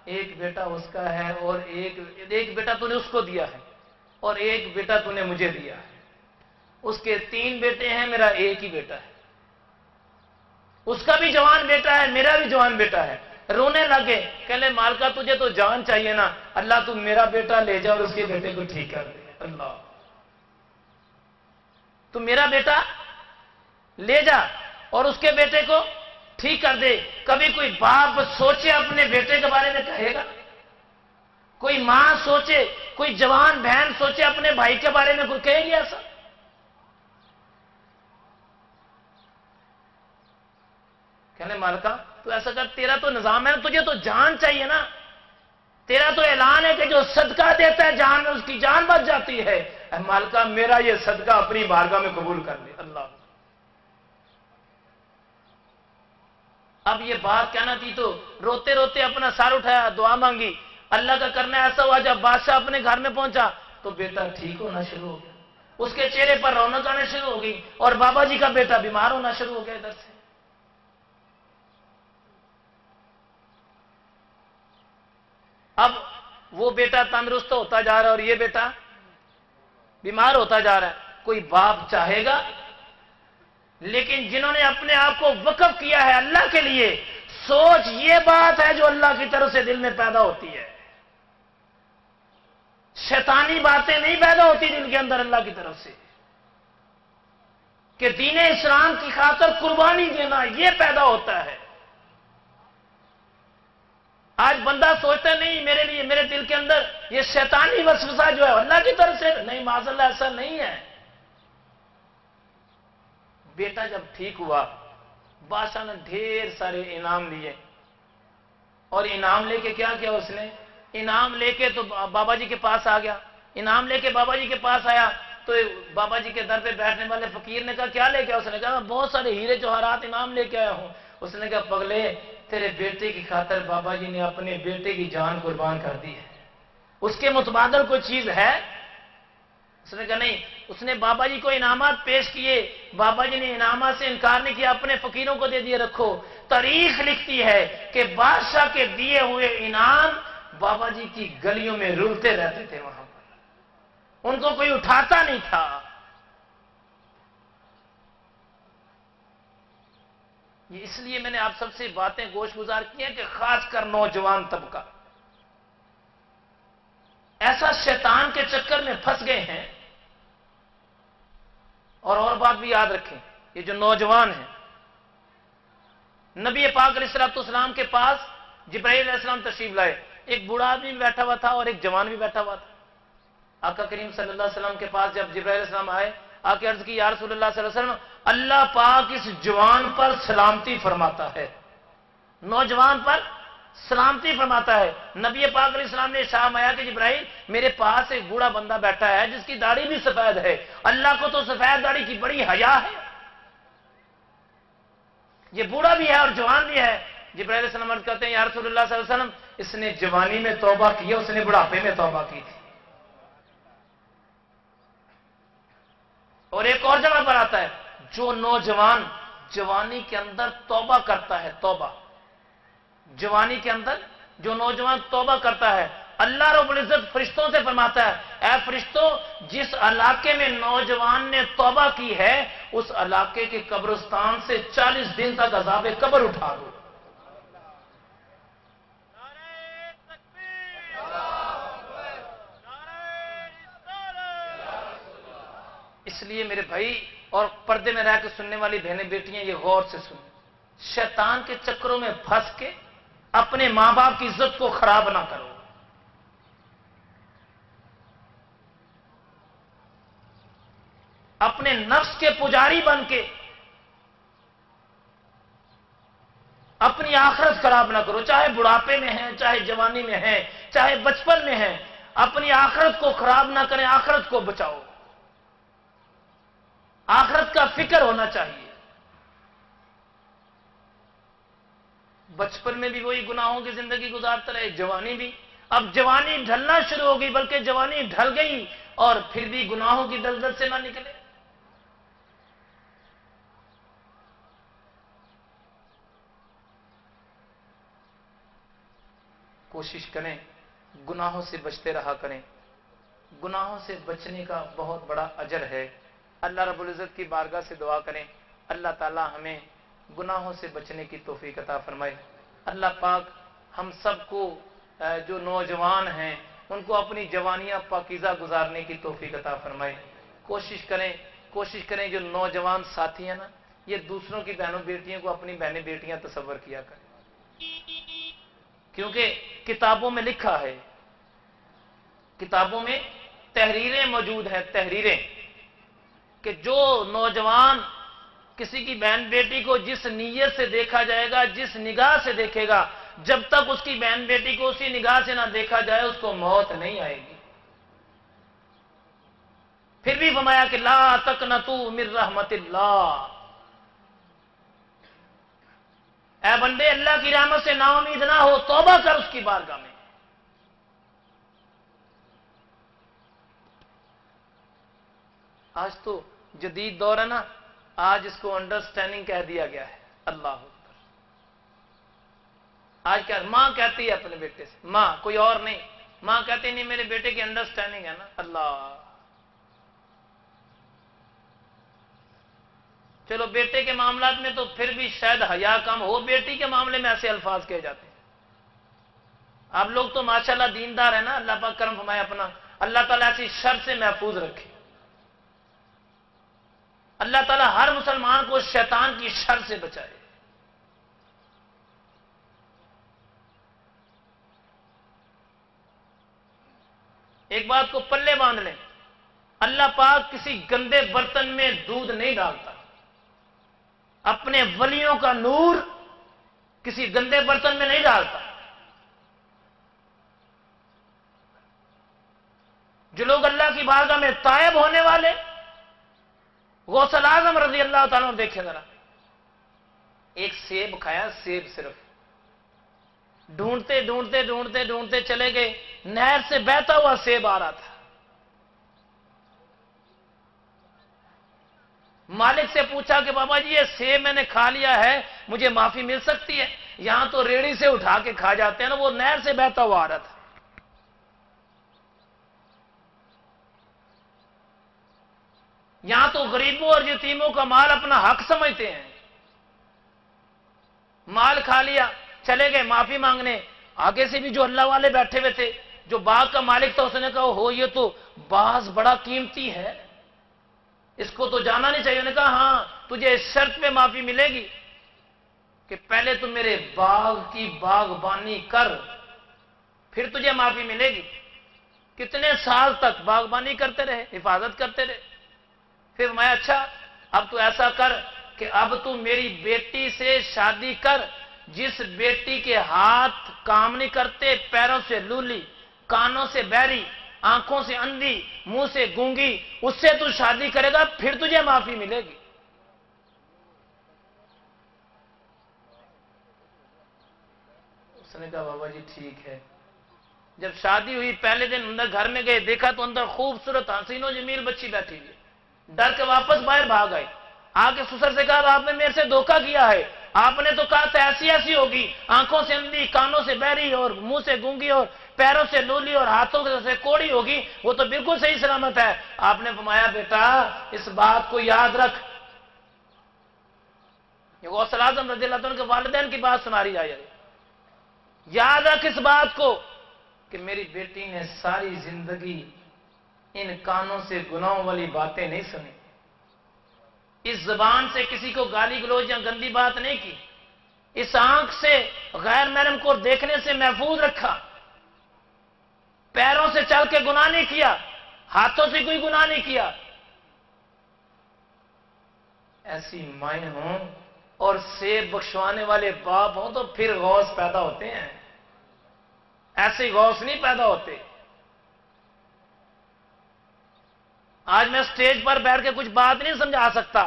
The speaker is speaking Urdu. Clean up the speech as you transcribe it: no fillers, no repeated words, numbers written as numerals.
ایک بیٹا اس کا ہے اور ایک بیٹا تو نے اس کو دیا ہے اور ایک بیٹا تو نے مجھے دیا ہے. اس کے 3 بیٹے ہیں، میرا ایک ہی بیٹا ہے. اس کا بھی جوان بیٹا ہے، میرا بھی جوان بیٹا ہے. رونے لگے، کہنے مالکہ تجھے تو جان چاہیے نا، اللہ تو میرا بیٹا لے جا اور اس کے بیٹے کو ٹھیک کر دے. اللہ، تو میرا بیٹا لے جا اور اس کے بیٹے کو ٹھیک کر دے. کبھی کوئی باپ سوچے اپنے بیٹے کے بارے میں کہے گا؟ کوئی ماں سوچے، کوئی جوان بہن سوچے اپنے بھائی کے بارے میں کوئی کہے گی ایسا؟ کہنے مالکہ تو ایسا کر، تیرا تو نظام ہے نا، تجھے تو جان چاہیے نا، تیرا تو اعلان ہے کہ جو صدقہ دیتا ہے جان میں اس کی جان بچ جاتی ہے. اے مالکہ میرا یہ صدقہ اپنی بارگاہ میں قبول کر لے. اللہ، اب یہ بات کہنا تھی تو روتے روتے اپنا سر اٹھایا، دعا مانگی. اللہ کا کرنا ایسا ہوا، جب بادشاہ اپنے گھر میں پہنچا تو بیٹا ٹھیک ہونا شروع ہو گیا، اس کے چہرے پر رونق آنا شروع ہو گئی، اور بابا جی کا بیٹا بیمار ہونا شروع ہو گیا ادھر سے. اب وہ بیٹا تندرست ہوتا جا رہا ہے اور یہ بیٹا بیمار ہوتا جا رہا ہے. کوئی باپ چاہے گا؟ لیکن جنہوں نے اپنے آپ کو وقف کیا ہے اللہ کے لیے، سوچ یہ بات ہے جو اللہ کی طرف سے دل میں پیدا ہوتی ہے. شیطانی باتیں نہیں پیدا ہوتی دل کے اندر، اللہ کی طرف سے کہ دین اسلام کی خاطر قربانی دینا، یہ پیدا ہوتا ہے. آج بندہ سوچتا نہیں میرے لیے، میرے دل کے اندر یہ شیطانی وسوسہ جو ہے اللہ کی طرف سے نہیں، معاذ اللہ ایسا نہیں ہے. بیٹا جب ٹھیک ہوا، بادشاہ نے ڈھیر سارے انعام لیے، اور انعام لے کے کیا کیا اس نے؟ انعام لے کے تو بابا جی کے پاس آ گیا. انعام لے کے بابا جی کے پاس آیا تو بابا جی کے در پہ بیٹھنے والے فقیر نے کہا کیا لے کے آیا؟ اس نے کہا میں بہت سارے ہیرے جواہرات انعام لے کے آیا ہوں. اس نے کہا پگلے، تیرے بیٹے کی خاطر بابا جی نے اپنے بیٹے کی جان قربان کر دی ہے، اس کے متبادل کوئی چیز ہے؟ اس نے کہا نہیں. اس نے بابا جی کو انعامات پیش کیے، بابا جی نے انعامات سے انکار نہیں کیا، اپنے فقیروں کو دے دیے. رکھو، تاریخ لکھتی ہے کہ بادشاہ کے دیے ہوئے انعام بابا جی کی گلیوں میں رولتے رہتے تھے، وہاں پر ان کو کوئی اٹھاتا نہیں تھا. یہ اس لیے میں نے آپ سب سے باتیں گوش گزار کی ہیں کہ خاص کر نوجوان طبقہ ایسا شیطان کے چکر میں پھنس گئے ہیں. اور بات بھی یاد رکھیں، یہ جو نوجوان ہیں، نبی پاک علیہ الصلوۃ والسلام کے پاس جبرائیل علیہ السلام تشریف لائے. ایک بوڑھا آدمی بھی بیٹھا ہوا تھا اور ایک جوان بھی بیٹھا ہوا تھا. آقا کریم صلی اللہ علیہ وسلم کے پاس جب جبرائیل علیہ السلام آئے، آ کے عرض کی یا رسول اللہ صلی اللہ علیہ وسلم، اللہ پاک اس جوان پر سلامتی فرماتا ہے، نوجوان پر سلامتی فرماتا ہے. نبی پاک علیہ السلام نے شام آیا کہ جبرائیل، میرے پاس ایک بوڑھا بندہ بیٹھا ہے جس کی داڑھی بھی سفید ہے، اللہ کو تو سفید داڑھی کی بڑی حیا ہے، یہ بوڑھا بھی ہے اور جوان بھی ہے. جبرائیل علیہ السلام عرض کرتے ہیں یا رسول اللہ صلی اللہ علیہ وسلم، اس نے جوانی میں توبہ کی ہے، اس نے بڑھاپے میں توبہ کی تھی. اور ایک اور جگہ پر آتا ہے، جو نوجوان جوانی کے اندر توبہ کرتا ہے، توبہ جوانی کے اندر جو نوجوان توبہ کرتا ہے، اللہ رب العزت فرشتوں سے فرماتا ہے اے فرشتوں، جس علاقے میں نوجوان نے توبہ کی ہے اس علاقے کے قبرستان سے 40 دن تک عذاب قبر اٹھا دو. اس لیے میرے بھائی اور پردے میں رہ کے سننے والی بہنیں بیٹیاں، یہ غور سے سنیں، شیطان کے چکروں میں پھنس کے اپنے ماں باپ کی عزت کو خراب نہ کرو. اپنے نفس کے پجاری بن کے اپنی آخرت خراب نہ کرو، چاہے بڑھاپے میں ہیں، چاہے جوانی میں ہیں، چاہے بچپن میں ہیں. اپنی آخرت کو خراب نہ کریں، آخرت کو بچاؤ. آخرت کا فکر ہونا چاہیے. بچپن میں بھی وہی گناہوں کی زندگی گزارتا رہے، جوانی بھی. اب جوانی ڈھلنا شروع ہو گئی، بلکہ جوانی ڈھل گئی اور پھر بھی گناہوں کی دلدل سے نہ نکلے. کوشش کریں گناہوں سے بچتے رہا کریں. گناہوں سے بچنے کا بہت بڑا اجر ہے. اللہ رب العزت کی بارگاہ سے دعا کریں اللہ تعالی ہمیں گناہوں سے بچنے کی توفیق عطا فرمائے. اللہ پاک ہم سب کو جو نوجوان ہیں ان کو اپنی جوانیاں پاکیزہ گزارنے کی توفیق عطا فرمائے. کوشش کریں جو نوجوان ساتھی ہیں نا یہ دوسروں کی بہنوں بیٹیوں کو اپنی بہنیں بیٹیاں تصور کیا کریں. کیونکہ کتابوں میں لکھا ہے, کتابوں میں تحریریں موجود ہیں, تحریریں کہ جو نوجوان کسی کی بہن بیٹی کو جس نیت سے دیکھا جائے گا, جس نگاہ سے دیکھے گا, جب تک اس کی بہن بیٹی کو اسی نگاہ سے نہ دیکھا جائے اس کو موت نہیں آئے گی. پھر بھی فرمایا کہ لا تقنطوا من رحمت اللہ, اے بندے اللہ کی رحمت سے نا امید نہ ہو, توبہ کر اس کی بارگاہ میں. آج تو جدید دور ہے نا, آج اس کو انڈرسٹینڈنگ کہہ دیا گیا ہے. اللہ اکبر. آج کیا ماں کہتی ہے اپنے بیٹے سے, ماں کوئی اور نہیں, ماں کہتی نہیں میرے بیٹے کی انڈرسٹینڈنگ ہے نا. اللہ, چلو بیٹے کے معاملات میں تو پھر بھی شاید حیا کم ہو, بیٹی کے معاملے میں ایسے الفاظ کہے جاتے ہیں. آپ لوگ تو ماشاءاللہ دیندار ہیں نا, اللہ پاک کرم فرمائے اپنا, اللہ تعالیٰ ایسی شر سے محفوظ رکھے. اللہ تعالیٰ ہر مسلمان کو شیطان کی شر سے بچائے. ایک بات کو پلے باندھ لیں, اللہ پاک کسی گندے برتن میں دودھ نہیں ڈالتا. اپنے ولیوں کا نور کسی گندے برتن میں نہیں ڈالتا. جو لوگ اللہ کی بارگاہ میں تائب ہونے والے, غوث الاعظم رضی اللہ تعالیٰ دیکھیں ذرا, ایک سیب کھایا, سیب صرف ڈھونڈتے ڈھونڈتے ڈھونڈتے ڈھونڈتے چلے گئے, نہر سے بہتا ہوا سیب آ رہا تھا. مالک سے پوچھا کہ بابا جی یہ سیب میں نے کھا لیا ہے, مجھے معافی مل سکتی ہے؟ یہاں تو ریڑھی سے اٹھا کے کھا جاتے ہیں نا, وہ نہر سے بہتا ہوا آ رہا تھا. یہاں تو غریبوں اور یتیموں کا مال اپنا حق سمجھتے ہیں. مال کھا لیا, چلے گئے معافی مانگنے. آگے سے بھی جو اللہ والے بیٹھے ہوئے تھے, جو باغ کا مالک تھا, اس نے کہا ہو یہ تو باز بڑا قیمتی ہے, اس کو تو جانا نہیں چاہیے. انہوں نے کہا ہاں تجھے اس شرط پہ معافی ملے گی کہ پہلے تو میرے باغ کی باغبانی کر, پھر تجھے معافی ملے گی. کتنے سال تک باغبانی کرتے رہے, حفاظت کرتے رہے. پھر میں اچھا اب تو ایسا کر کہ اب تو میری بیٹی سے شادی کر, جس بیٹی کے ہاتھ کام نہیں کرتے, پیروں سے لولی, کانوں سے بہری, آنکھوں سے اندھی, منہ سے گونگی, اس سے تو شادی کرے گا پھر تجھے معافی ملے گی. اس نے کہا بابا جی ٹھیک ہے. جب شادی ہوئی پہلے دن اندر گھر میں گئے, دیکھا تو اندر خوبصورت حسین و جمیل بچی بیٹھی ہوئی. ڈر کے واپس باہر بھاگ آئے. آ کے سسر سے کہا آپ نے میرے سے دھوکہ کیا ہے, آپ نے تو کہا تھا ایسی ایسی ہوگی, آنکھوں سے اندھی, کانوں سے بہری اور منہ سے گونگی اور پیروں سے لولی اور ہاتھوں سے کوڑی ہوگی, وہ تو بالکل صحیح سلامت ہے. آپ نے فرمایا بیٹا اس بات کو یاد رکھ. یہ غوث الاعظم رضی اللہ عنہ کے والدین کی بات سنا رہی ہے. یاد رکھ اس بات کو کہ میری بیٹی نے ساری زندگی ان کانوں سے گناہوں والی باتیں نہیں سنی, اس زبان سے کسی کو گالی گلوچ یا گندی بات نہیں کی, اس آنکھ سے غیر محرم کو دیکھنے سے محفوظ رکھا, پیروں سے چل کے گناہ نہیں کیا, ہاتھوں سے کوئی گناہ نہیں کیا. ایسی مائیں ہوں اور سیب بخشوانے والے باپ ہوں تو پھر غوث پیدا ہوتے ہیں, ایسے غوث نہیں پیدا ہوتے. آج میں سٹیج پر بیٹھ کے کچھ بات نہیں سمجھا سکتا,